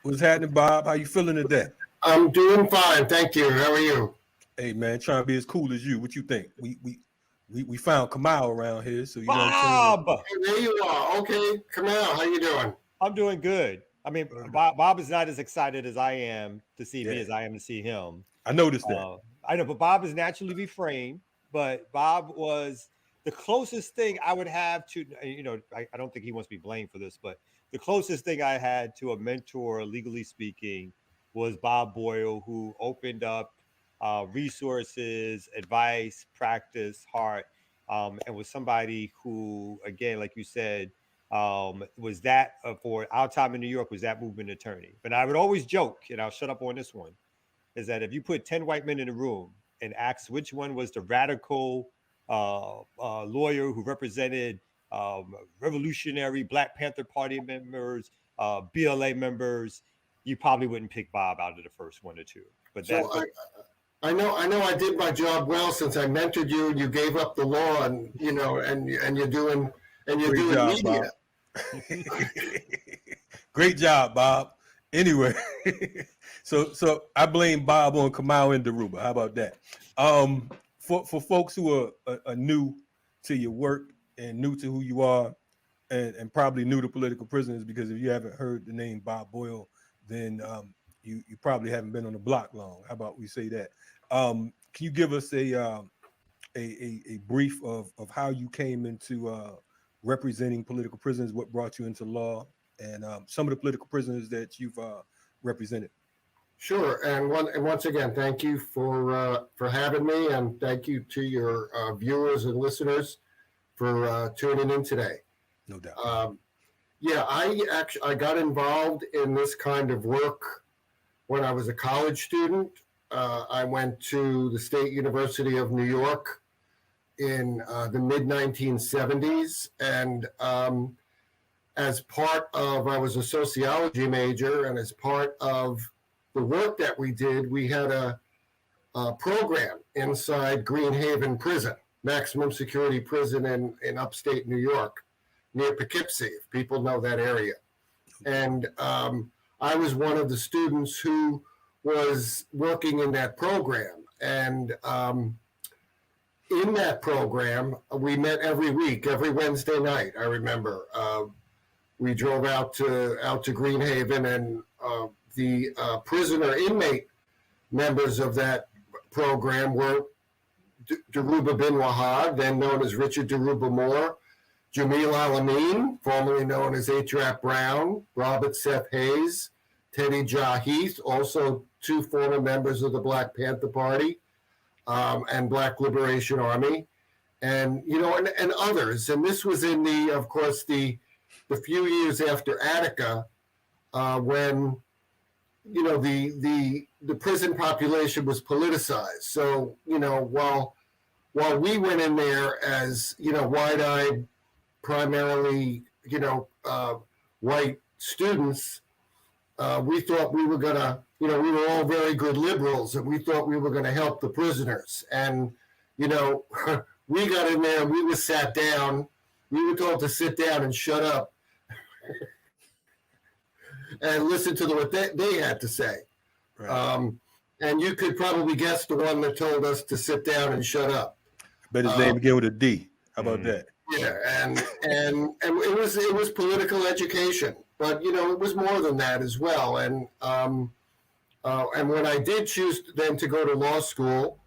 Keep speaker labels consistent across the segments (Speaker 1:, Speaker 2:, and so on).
Speaker 1: What's happening, Bob? How you feeling today?
Speaker 2: I'm doing fine, thank you. How are you?
Speaker 1: Hey man, trying to be as cool as you. What you think? We found Kamau around here, so you know what I'm saying.
Speaker 3: Bob,
Speaker 2: Hey, there you are. Okay, come out. How you doing?
Speaker 3: I'm doing good. I mean, Bob is not as excited as I am to see me
Speaker 1: Yeah.
Speaker 3: as I am to see him.
Speaker 1: I noticed that.
Speaker 3: I know, but Bob is naturally refrained. But Bob was the closest thing I would have to, I don't think he wants to be blamed for this, but the closest thing I had to a mentor, legally speaking, was Bob Boyle, who opened up resources, advice, practice, heart, and was somebody who, again, like you said, was that for our time in New York, was that movement attorney. But I would always joke, and I'll shut up on this one, is that if you put 10 white men in a room and asked which one was the radical lawyer who represented revolutionary Black Panther Party members, BLA members, you probably wouldn't pick Bob out of the first one or two. But
Speaker 2: So I know I did my job well since I mentored you and you gave up the law and you're doing
Speaker 1: Great job,
Speaker 2: media.
Speaker 1: Bob. Great job, Bob. Anyway, so I blame Bob on Kamau and Dhoruba. How about that? For folks who are new to your work and new to who you are, and probably new to political prisoners, because if you haven't heard the name Bob Boyle, then you probably haven't been on the block long. How about we say that? Can you give us a brief of how you came into representing political prisoners, what brought you into law, and some of the political prisoners that you've represented?
Speaker 2: Sure, and once again, thank you for having me, and thank you to your viewers and listeners for tuning in today.
Speaker 1: No doubt.
Speaker 2: Yeah, I got involved in this kind of work when I was a college student. I went to the State University of New York in the mid-1970s, and as part of, I was a sociology major, and as part of the work that we did, we had a program inside Greenhaven Prison, maximum security prison in upstate New York, near Poughkeepsie, if people know that area. And I was one of the students who was working in that program. And in that program, we met every week, every Wednesday night, I remember. We drove out to Greenhaven, and the prisoner inmate members of that program were Dhoruba Bin Wahad, then known as Richard Dhoruba Moore, Jamil Alameen, formerly known as H.Rap Brown, Robert Seth Hayes, Teddy Heath, also two former members of the Black Panther Party and Black Liberation Army, and and others. And this was in of course, the few years after Attica, when the prison population was politicized. So while we went in there as wide-eyed, primarily white students, we thought we were gonna we were all very good liberals, and we thought we were gonna help the prisoners. And we got in there and we were sat down. We were told to sit down and shut up and listen to what they had to say. Right. And you could probably guess the one that told us to sit down and shut up.
Speaker 1: Bet his name began with a D. How about that?
Speaker 2: Yeah, and it was political education, but it was more than that as well. And when I did choose then to go to law school,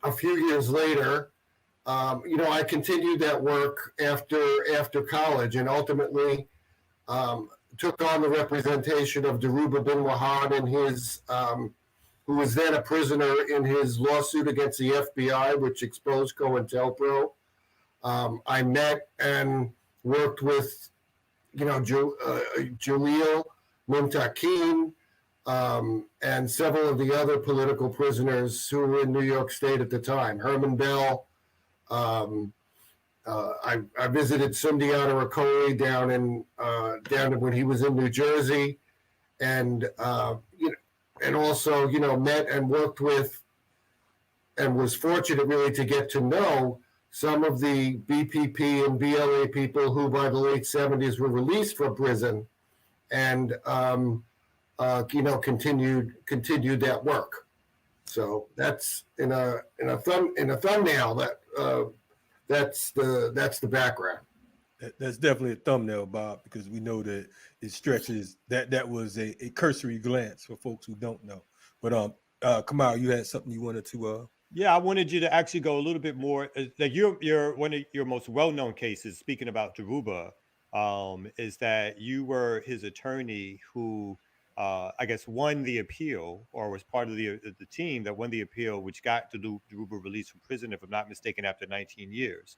Speaker 2: a few years later, I continued that work after college, and ultimately took on the representation of Dhoruba Bin Wahad and his, who was then a prisoner in his lawsuit against the FBI, which exposed COINTELPRO. I met and worked with, Jalil Muntakin, and several of the other political prisoners who were in New York State at the time. Herman Bell. I visited Sundiata Rakoli down when he was in New Jersey, and and also met and worked with, and was fortunate really to get to know some of the BPP and BLA people who by the late 70s were released from prison and continued that work. So that's in a thumbnail. That's the background.
Speaker 1: That's definitely a thumbnail, Bob, because we know that it stretches. That was a cursory glance for folks who don't know. But Kamal, you had something you wanted to.
Speaker 3: Yeah, I wanted you to actually go a little bit more. Like your one of your most well-known cases, speaking about Dhoruba, is that you were his attorney who, I guess, won the appeal or was part of the team that won the appeal, which got Dhoruba released from prison, if I'm not mistaken, after 19 years.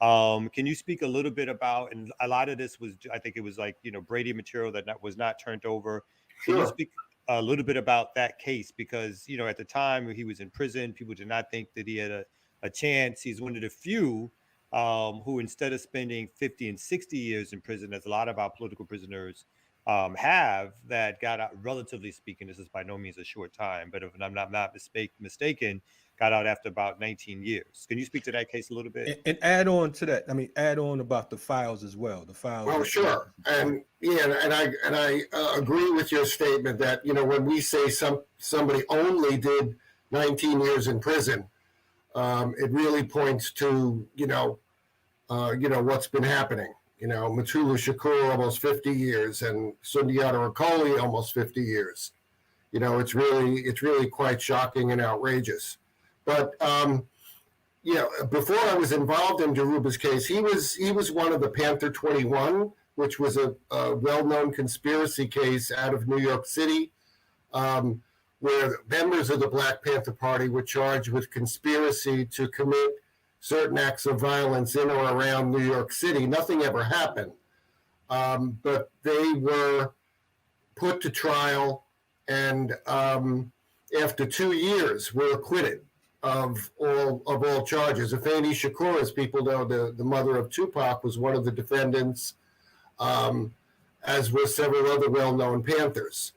Speaker 3: Can you speak a little bit about, and a lot of this was, I think it was like, Brady material that was not turned over. Can you
Speaker 2: Sure.
Speaker 3: speak a little bit about that case? Because, at the time he was in prison, people did not think that he had a chance. He's one of the few who, instead of spending 50 and 60 years in prison, as a lot of our political prisoners have, that got out, relatively speaking, this is by no means a short time, but if I'm not mistaken, got out after about 19 years. Can you speak to that case a little bit?
Speaker 1: And add on to that. I mean, add on about the files as well. The files.
Speaker 2: Well, sure, and I agree with your statement that when we say somebody only did 19 years in prison, it really points to what's been happening. Mutulu Shakur almost 50 years, and Sundiata Akoli almost 50 years. It's really quite shocking and outrageous. But before I was involved in Dhoruba's case, he was one of the Panther 21, which was a well-known conspiracy case out of New York City, where members of the Black Panther Party were charged with conspiracy to commit certain acts of violence in or around New York City. Nothing ever happened, but they were put to trial, and after 2 years, were acquitted of all charges. Afeni Shakur, as people know, the mother of Tupac, was one of the defendants, as were several other well-known Panthers.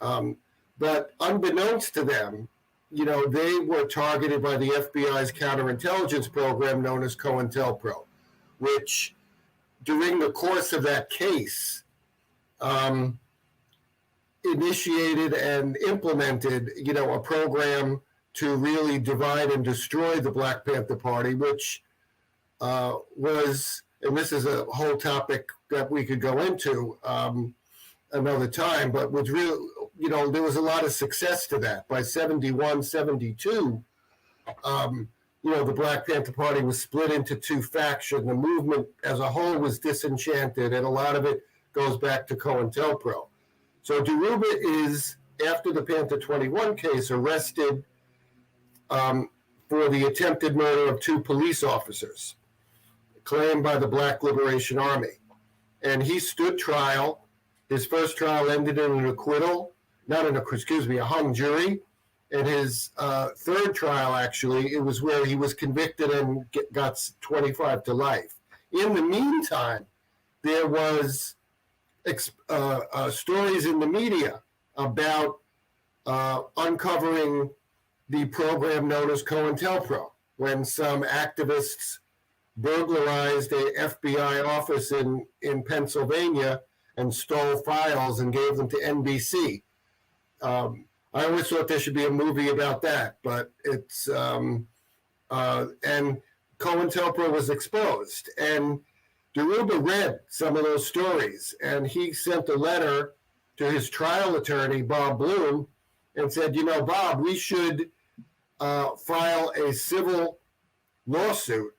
Speaker 2: But unbeknownst to them, they were targeted by the FBI's counterintelligence program known as COINTELPRO, which during the course of that case initiated and implemented, a program to really divide and destroy the Black Panther Party, which was, and this is a whole topic that we could go into another time, but was real, there was a lot of success to that. By 71, 72, the Black Panther Party was split into two factions. The movement as a whole was disenchanted, and a lot of it goes back to COINTELPRO. So Dhoruba is, after the Panther 21 case, arrested for the attempted murder of 2 police officers claimed by the Black Liberation Army. And he stood trial. His first trial ended in an acquittal, a hung jury. And his third trial, actually, it was where he was convicted and got 25 to life. In the meantime, there was stories in the media about uncovering the program known as COINTELPRO, when some activists burglarized a FBI office in Pennsylvania and stole files and gave them to NBC. I always thought there should be a movie about that, but it's and COINTELPRO was exposed, and Dhoruba read some of those stories, and he sent a letter to his trial attorney, Bob Bloom, and said, Bob, we should file a civil lawsuit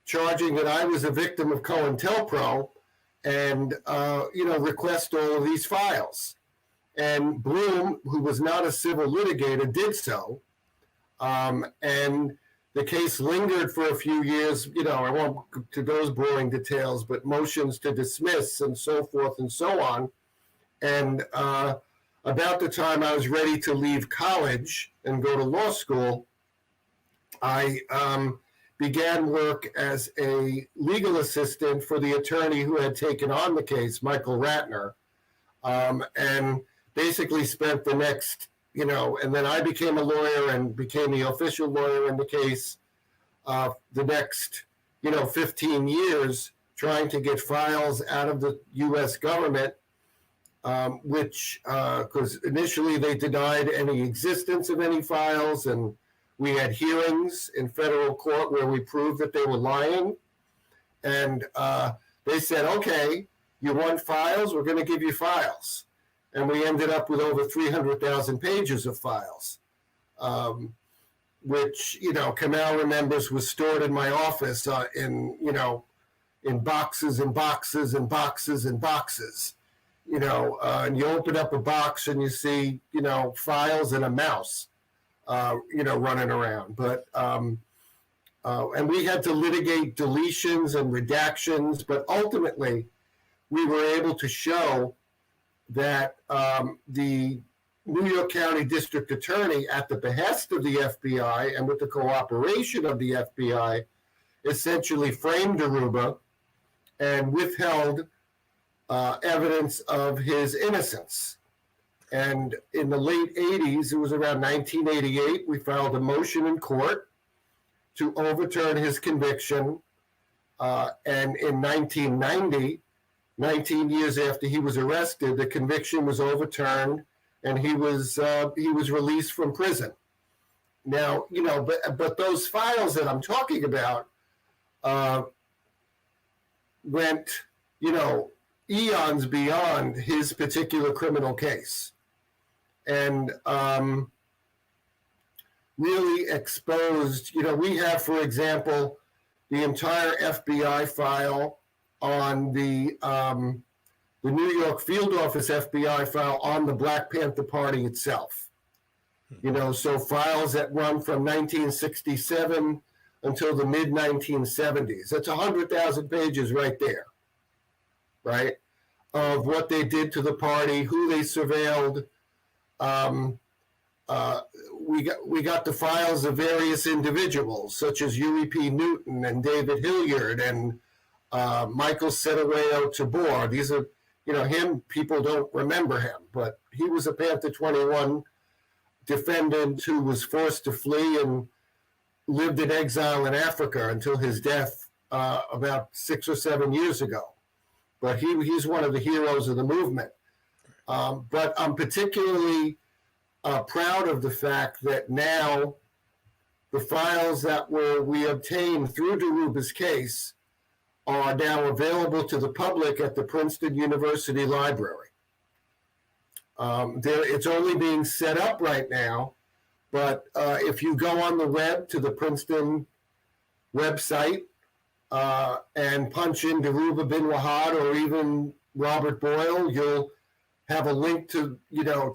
Speaker 2: charging that I was a victim of COINTELPRO and, request all of these files. And Bloom, who was not a civil litigator, did so. And the case lingered for a few years. I won't go to those boring details, but motions to dismiss and so forth and so on. And about the time I was ready to leave college and go to law school, I began work as a legal assistant for the attorney who had taken on the case, Michael Ratner, and basically spent the next, and then I became a lawyer and became the official lawyer in the case, the next, 15 years trying to get files out of the U.S. government which, because initially they denied any existence of any files, and we had hearings in federal court where we proved that they were lying. And they said, okay, you want files? We're going to give you files. And we ended up with over 300,000 pages of files, which, Kamau remembers was stored in my office in boxes and boxes and boxes and boxes. And you open up a box and you see, files and a mouse, running around. But, and we had to litigate deletions and redactions, but ultimately we were able to show that the New York County District Attorney, at the behest of the FBI and with the cooperation of the FBI, essentially framed Dhoruba and withheld evidence of his innocence. And in the late 80s, it was around 1988, we filed a motion in court to overturn his conviction. And in 1990, 19 years after he was arrested, the conviction was overturned and he was released from prison. Now, but those files that I'm talking about went, eons beyond his particular criminal case, and really exposed, we have, for example, the entire FBI file on the New York field office FBI file on the Black Panther Party itself. So files that run from 1967 until the mid 1970s. That's 100,000 pages right there, right? Of what they did to the party, who they surveilled. We got the files of various individuals, such as Huey P. Newton and David Hilliard and Michael Sedaweo Tabor. These are, him, people don't remember him, but he was a Panther 21 defendant who was forced to flee and lived in exile in Africa until his death about 6 or 7 years ago. But he's one of the heroes of the movement. But I'm particularly proud of the fact that now the files that we obtained through Dhoruba's case are now available to the public at the Princeton University Library. It's only being set up right now, but if you go on the web to the Princeton website and punch in Dhoruba Bin Wahad or even Robert Boyle, you'll have a link to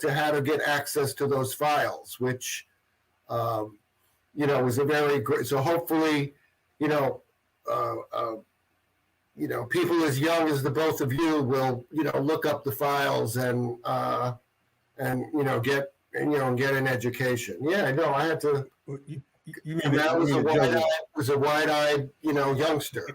Speaker 2: how to get access to those files, which was a very great. So hopefully, people as young as the both of you will look up the files and get an education. Yeah, no, I had to.
Speaker 1: You mean
Speaker 2: that was a wide-eyed youngster.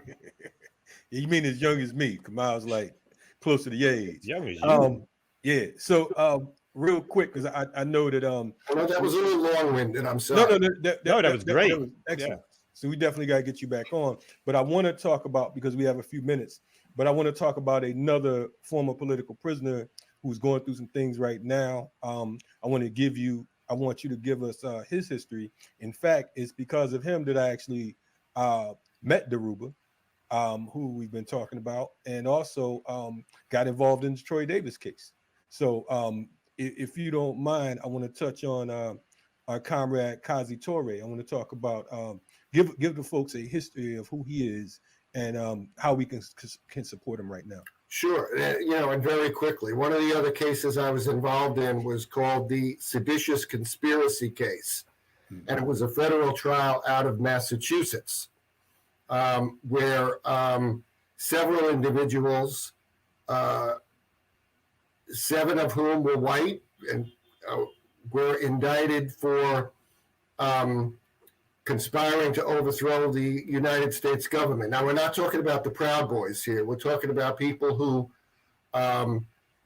Speaker 1: You mean as young as me? Kamau was like close to the age.
Speaker 3: Young as you.
Speaker 1: Yeah. So real quick, because I know that
Speaker 2: I know that was a little long-winded. I'm sorry.
Speaker 1: No, that
Speaker 3: was great.
Speaker 1: That was excellent. Yeah. So we definitely got to get you back on. But I want to talk about, because we have a few minutes, but I want to talk about another former political prisoner who's going through some things right now. I want you to give us his history. In fact, it's because of him that I actually met Dhoruba, who we've been talking about, and also got involved in the Troy Davis case. So if you don't mind, I want to touch on our comrade Kazi Toure. I want to talk about, give the folks a history of who he is and how we can support him right now.
Speaker 2: Sure. And very quickly, one of the other cases I was involved in was called the seditious conspiracy case. Mm-hmm. And it was a federal trial out of Massachusetts, where several individuals, 7 of whom were white, and were indicted for conspiring to overthrow the United States government. Now, we're not talking about the Proud Boys here. We're talking about people who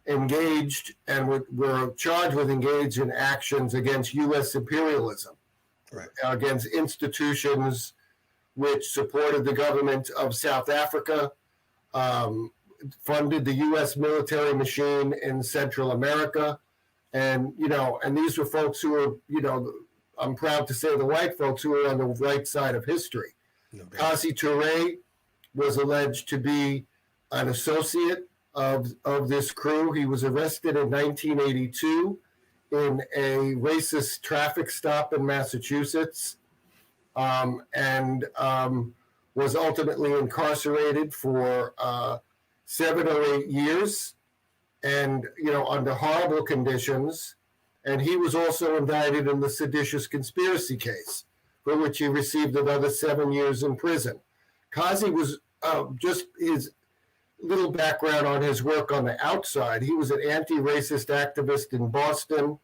Speaker 2: engaged and were charged with engaged in actions against U.S. imperialism, right, against institutions which supported the government of South Africa, funded the U.S. military machine in Central America. And, and these were folks who were, I'm proud to say the white folks who were on the right side of history.
Speaker 1: Okay.
Speaker 2: Kazi Touré was alleged to be an associate of this crew. He was arrested in 1982 in a racist traffic stop in Massachusetts, and was ultimately incarcerated for 7 or 8 years, and under horrible conditions. And he was also indicted in the seditious conspiracy case, for which he received another 7 years in prison. Kazi was just his little background on his work on the outside. He was an anti-racist activist in Boston.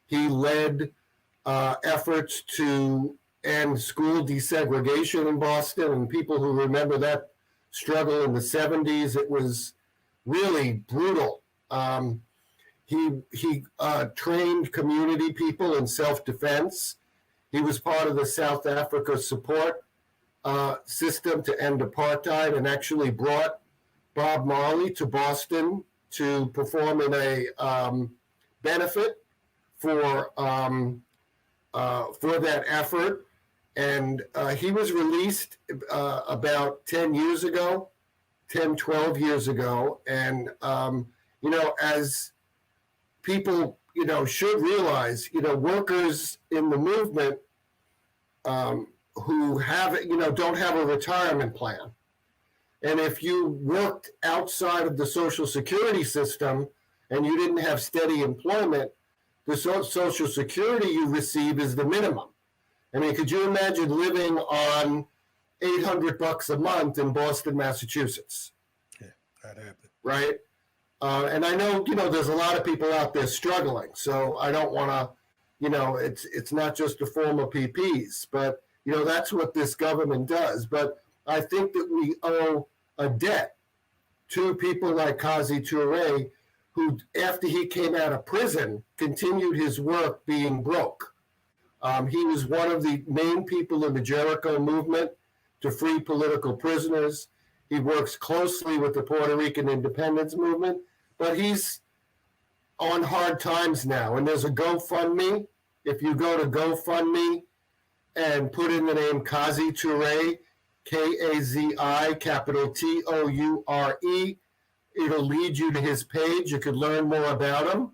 Speaker 2: He led efforts to end school desegregation in Boston, and people who remember that struggle in the 70s, it was really brutal. He trained community people in self-defense. He was part of the South Africa support system to end apartheid, and actually brought Bob Marley to Boston to perform in a benefit for that effort. And he was released about 10 years ago, 10, 12 years ago. And, as people, should realize, workers in the movement who have, don't have a retirement plan. And if you worked outside of the Social Security system and you didn't have steady employment, the Social Security you receive is the minimum. I mean, could you imagine living on $800 a month in Boston, Massachusetts?
Speaker 1: Yeah, that happened.
Speaker 2: Right? And I know, there's a lot of people out there struggling. So I don't want to, it's not just a form of PPs, but, that's what this government does. But I think that we owe a debt to people like Kazi Touré, who, after he came out of prison, continued his work being broke. He was one of the main people in the Jericho movement to free political prisoners. He works closely with the Puerto Rican independence movement, but he's on hard times now. And there's a GoFundMe. If you go to GoFundMe and put in the name Kazi Touré, Kazi, capital Toure, it'll lead you to his page. You could learn more about him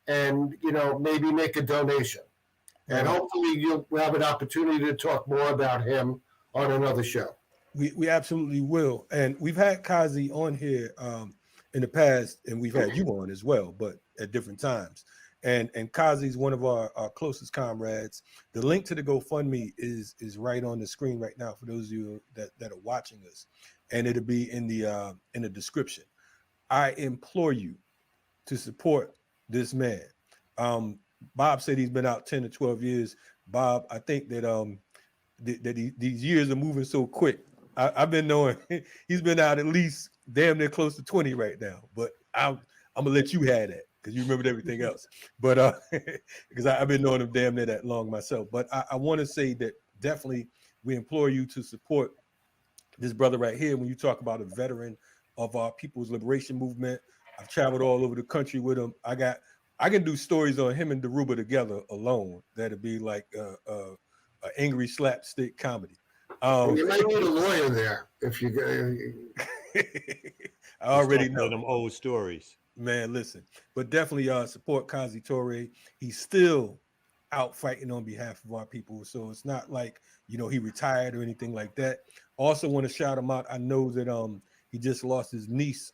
Speaker 2: and, maybe make a donation. And hopefully you'll have an opportunity to talk more about him on another show.
Speaker 1: We absolutely will. And we've had Kazi on here in the past, and we've had you on as well, but at different times. And Kazi's one of our closest comrades. The link to the GoFundMe is right on the screen right now for those of you that are watching us, and it'll be in the description. I implore you to support this man. Bob said he's been out 10 to 12 years. Bob, I think that these years are moving so quick. I've been knowing he's been out at least damn near close to 20 right now. But I'm gonna let you have that because you remembered everything else. But because I've been knowing him damn near that long myself. But I want to say that definitely we implore you to support this brother right here. When you talk about a veteran of our People's Liberation Movement, I've traveled all over the country with him. I can do stories on him and Dhoruba together alone. That'd be like a angry slapstick comedy.
Speaker 2: You might need a lawyer there if you go.
Speaker 1: I already know
Speaker 3: them old stories.
Speaker 1: Man, listen, but definitely support Kazi Touré. He's still out fighting on behalf of our people. So it's not like, he retired or anything like that. Also want to shout him out. I know that he just lost his niece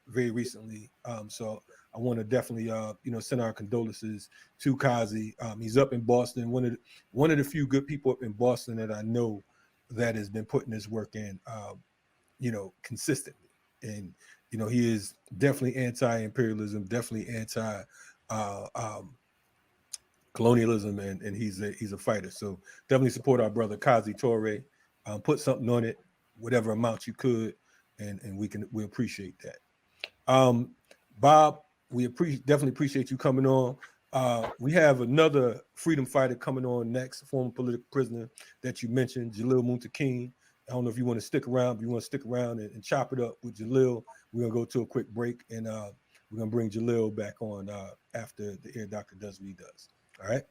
Speaker 1: very recently. So I want to definitely send our condolences to Kazi. He's up in Boston, one of the few good people up in Boston that I know that has been putting his work in consistently. And he is definitely anti-imperialism, definitely anti colonialism, and he's a fighter. So definitely support our brother Kazi Touré. Put something on it, whatever amount you could, and we appreciate that. Bob, we definitely appreciate you coming on. We have another freedom fighter coming on next, former political prisoner that you mentioned, Jalil Muntaqim. I don't know if you want to stick around. If you want to stick around and chop it up with Jalil, we're gonna go to a quick break, and we're gonna bring Jalil back on after the Ear Doctor does what he does. All right.